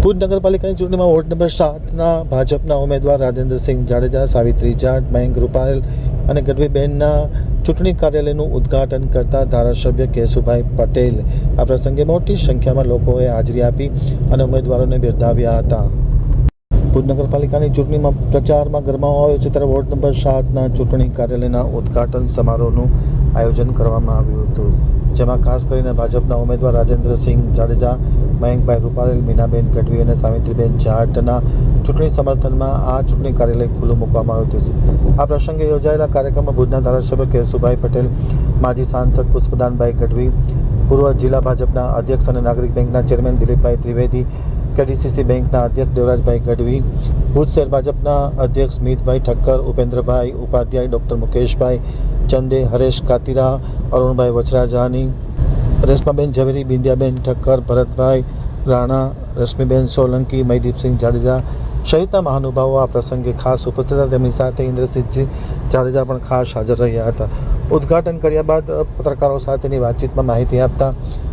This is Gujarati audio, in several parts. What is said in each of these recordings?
ભુજ નગરપાલિકાની ચૂંટણીમાં વોર્ડ નંબર 7ના ભાજપના ઉમેદવાર રાજેન્દ્રસિંહ જાડેજા, સાવિત્રી જાટ, મયંક રૂપારેલ અને ગઢવીબેનના ચૂંટણી કાર્યાલયનું ઉદ્ઘાટન કરતા ધારાસભ્ય કેશુભાઈ પટેલ આ પ્રસંગે મોટી સંખ્યામાં લોકોએ હાજરી આપી અને ઉમેદવારોને બિરદાવ્યા હતા. ભુજ નગરપાલિકાની ચૂંટણીમાં પ્રચારમાં ગરમાવો આવ્યો છે ત્યારે વોર્ડ નંબર 7ના ચૂંટણી કાર્યાલયના ઉદ્ઘાટન સમારોહનું આયોજન કરવામાં આવ્યું હતું, જેમાં ખાસ કરીને ભાજપના ઉમેદવાર રાજેન્દ્રસિંહ જાડેજા, મયંકભાઈ રૂપારેલ, મીનાબેન ગઢવી અને સાવિત્રીબેન જાટના ચૂંટણી સમર્થનમાં આ ચૂંટણી કાર્યાલય ખુલ્લું મૂકવામાં આવ્યું હતું. આ પ્રસંગે યોજાયેલા કાર્યક્રમમાં ભુજના ધારાસભ્ય કેશુભાઈ પટેલ, માજી સાંસદ પુષ્પદાનભાઈ ગઢવી, પૂર્વ જિલ્લા ભાજપના અધ્યક્ષ અને નાગરિક બેંકના ચેરમેન દિલીપભાઈ ત્રિવેદી, કેડીસીસી બેંકના અધ્યક્ષ દેવરાજભાઈ ગઢવી, ભુજ શહેર ભાજપના અધ્યક્ષ મિતભાઈ ઠક્કર, ઉપેન્દ્રભાઈ ઉપાધ્યાય, ડૉક્ટર મુકેશભાઈ ચંદે, હરેશ કાતિરા, અરુણભાઈ વચરાજાની, રેશમાબેન ઝવેરી, બિંદિયાબેન ઠક્કર, ભરતભાઈ રાણા, રશ્મિબેન સોલંકી, મયદીપસિંહ જાડેજા સહિતના મહાનુભાવો આ પ્રસંગે ખાસ ઉપસ્થિત હતા. તેમની સાથે ઇન્દ્રસિંહજી જાડેજા પણ ખાસ હાજર રહ્યા હતા. ઉદ્ઘાટન કર્યા બાદ પત્રકારો સાથેની વાતચીતમાં માહિતી આપતા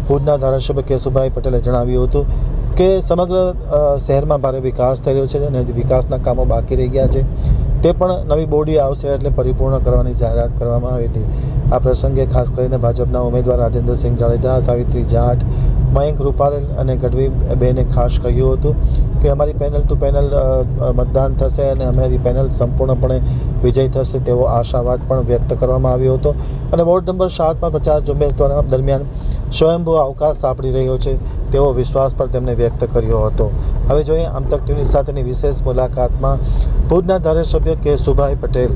ભુજના ધારાસભ્ય કેશુભાઈ પટેલે જણાવ્યું હતું કે સમગ્ર શહેરમાં ભારે વિકાસ થઈ રહ્યો છે અને વિકાસના કામો બાકી રહી ગયા છે, તે પણ નવી બોડી આવશે એટલે પરિપૂર્ણ કરવાની જાહેરાત કરવામાં આવી હતી. આ પ્રસંગે ખાસ કરીને ભાજપના ઉમેદવાર રાજેન્દ્રસિંહ જાડેજા, સાવિત્રી જાટ, મયંક રૂપારેલ અને ગઢવી બેને ખાસ કહ્યું હતું કે અમારી પેનલ ટુ પેનલ મતદાન થશે અને અમારી પેનલ સંપૂર્ણપણે વિજય થશે તેવો આશાવાદ પણ વ્યક્ત કરવામાં આવ્યો હતો. અને વોર્ડ નંબર 7માં પ્રચાર ઝુંબેશ દરમિયાન સ્વયંભૂ અવકાશ સાંપડી રહ્યો છે તેવો વિશ્વાસ પણ તેમણે વ્યક્ત કર્યો હતો. હવે જોઈએ આમતક ટીવી સાથેની વિશેષ મુલાકાતમાં ભુજના ધારાસભ્ય કેશુભાઈ પટેલ.